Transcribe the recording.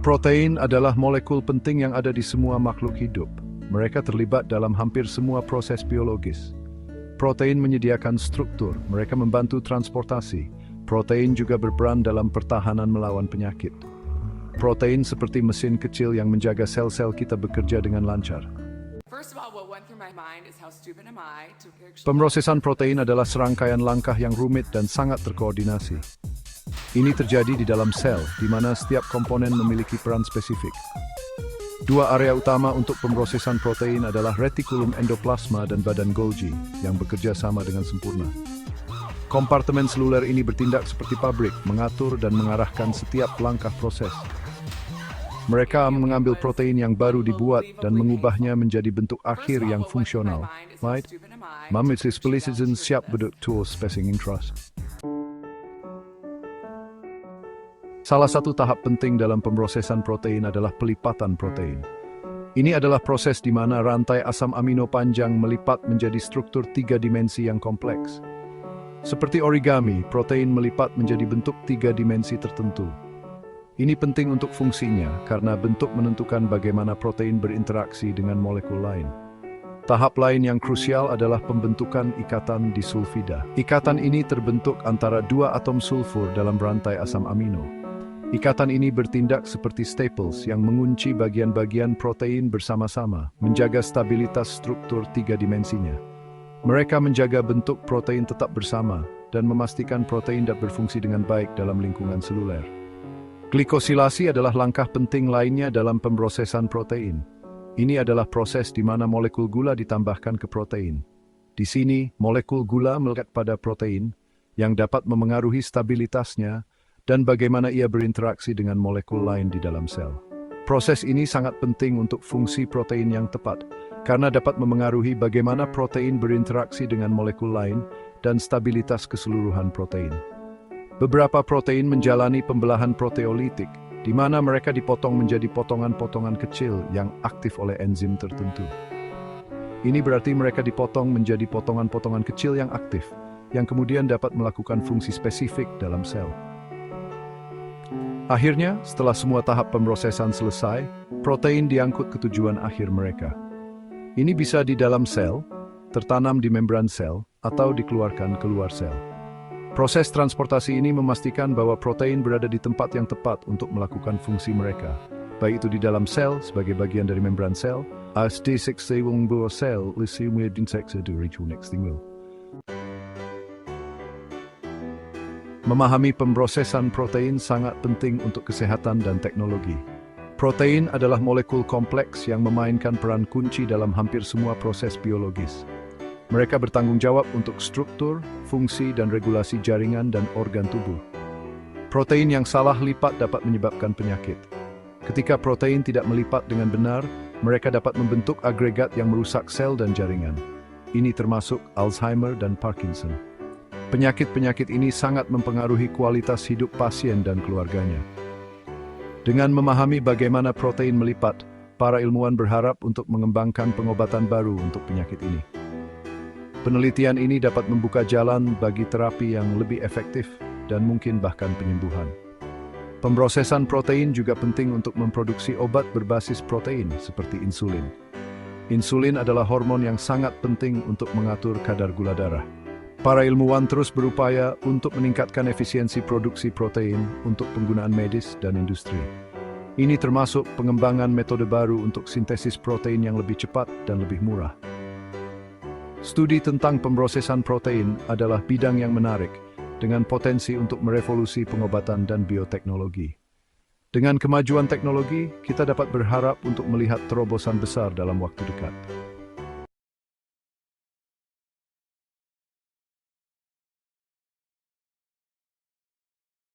Protein adalah molekul penting yang ada di semua makhluk hidup. Mereka terlibat dalam hampir semua proses biologis. Protein menyediakan struktur, mereka membantu transportasi. Protein juga berperan dalam pertahanan melawan penyakit. Protein seperti mesin kecil yang menjaga sel-sel kita bekerja dengan lancar. Pemrosesan protein adalah serangkaian langkah yang rumit dan sangat terkoordinasi. Ini terjadi di dalam sel, di mana setiap komponen memiliki peran spesifik. Dua area utama untuk pemrosesan protein adalah retikulum endoplasma dan badan Golgi, yang bekerja sama dengan sempurna. Kompartemen seluler ini bertindak seperti pabrik, mengatur dan mengarahkan setiap langkah proses. Mereka mengambil protein yang baru dibuat dan mengubahnya menjadi bentuk akhir yang fungsional. Right? Mamit pelisizen siap bentuk tuos spacing intras. Salah satu tahap penting dalam pemrosesan protein adalah pelipatan protein. Ini adalah proses di mana rantai asam amino panjang melipat menjadi struktur 3 dimensi yang kompleks. Seperti origami, protein melipat menjadi bentuk 3 dimensi tertentu. Ini penting untuk fungsinya karena bentuk menentukan bagaimana protein berinteraksi dengan molekul lain. Tahap lain yang krusial adalah pembentukan ikatan disulfida. Ikatan ini terbentuk antara 2 atom sulfur dalam rantai asam amino. Ikatan ini bertindak seperti staples yang mengunci bagian-bagian protein bersama-sama, menjaga stabilitas struktur 3 dimensinya. Mereka menjaga bentuk protein tetap bersama dan memastikan protein dapat berfungsi dengan baik dalam lingkungan seluler. Glikosilasi adalah langkah penting lainnya dalam pemrosesan protein. Ini adalah proses di mana molekul gula ditambahkan ke protein. Di sini, molekul gula melekat pada protein yang dapat memengaruhi stabilitasnya dan bagaimana ia berinteraksi dengan molekul lain di dalam sel. Proses ini sangat penting untuk fungsi protein yang tepat, karena dapat memengaruhi bagaimana protein berinteraksi dengan molekul lain dan stabilitas keseluruhan protein. Beberapa protein menjalani pembelahan proteolitik, di mana mereka dipotong menjadi potongan-potongan kecil yang aktif oleh enzim tertentu. Ini berarti mereka dipotong menjadi potongan-potongan kecil yang aktif, yang kemudian dapat melakukan fungsi spesifik dalam sel. Akhirnya, setelah semua tahap pemrosesan selesai, protein diangkut ke tujuan akhir mereka. Ini bisa di dalam sel, tertanam di membran sel, atau dikeluarkan keluar sel. Proses transportasi ini memastikan bahwa protein berada di tempat yang tepat untuk melakukan fungsi mereka, baik itu di dalam sel sebagai bagian dari membran sel, Memahami pemrosesan protein sangat penting untuk kesehatan dan teknologi. Protein adalah molekul kompleks yang memainkan peran kunci dalam hampir semua proses biologis. Mereka bertanggung jawab untuk struktur, fungsi, dan regulasi jaringan dan organ tubuh. Protein yang salah lipat dapat menyebabkan penyakit. Ketika protein tidak melipat dengan benar, mereka dapat membentuk agregat yang merusak sel dan jaringan. Ini termasuk Alzheimer dan Parkinson. Penyakit-penyakit ini sangat mempengaruhi kualitas hidup pasien dan keluarganya. Dengan memahami bagaimana protein melipat, para ilmuwan berharap untuk mengembangkan pengobatan baru untuk penyakit ini. Penelitian ini dapat membuka jalan bagi terapi yang lebih efektif dan mungkin bahkan penyembuhan. Pemrosesan protein juga penting untuk memproduksi obat berbasis protein seperti insulin. Insulin adalah hormon yang sangat penting untuk mengatur kadar gula darah. Para ilmuwan terus berupaya untuk meningkatkan efisiensi produksi protein untuk penggunaan medis dan industri. Ini termasuk pengembangan metode baru untuk sintesis protein yang lebih cepat dan lebih murah. Studi tentang pemrosesan protein adalah bidang yang menarik, dengan potensi untuk merevolusi pengobatan dan bioteknologi. Dengan kemajuan teknologi, kita dapat berharap untuk melihat terobosan besar dalam waktu dekat.